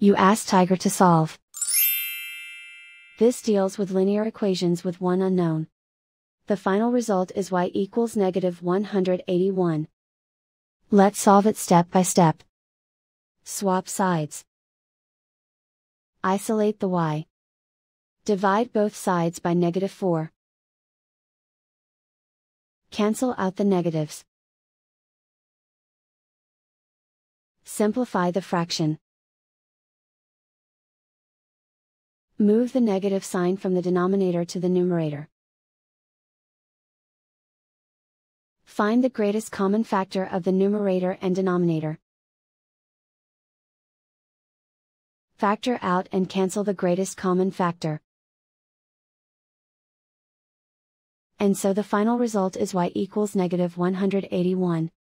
You ask Tiger to solve. This deals with linear equations with one unknown. The final result is y equals -181. Let's solve it step by step. Swap sides. Isolate the y. Divide both sides by -4. Cancel out the negatives. Simplify the fraction. Move the negative sign from the denominator to the numerator. Find the greatest common factor of the numerator and denominator. Factor out and cancel the greatest common factor. And so the final result is y equals -181.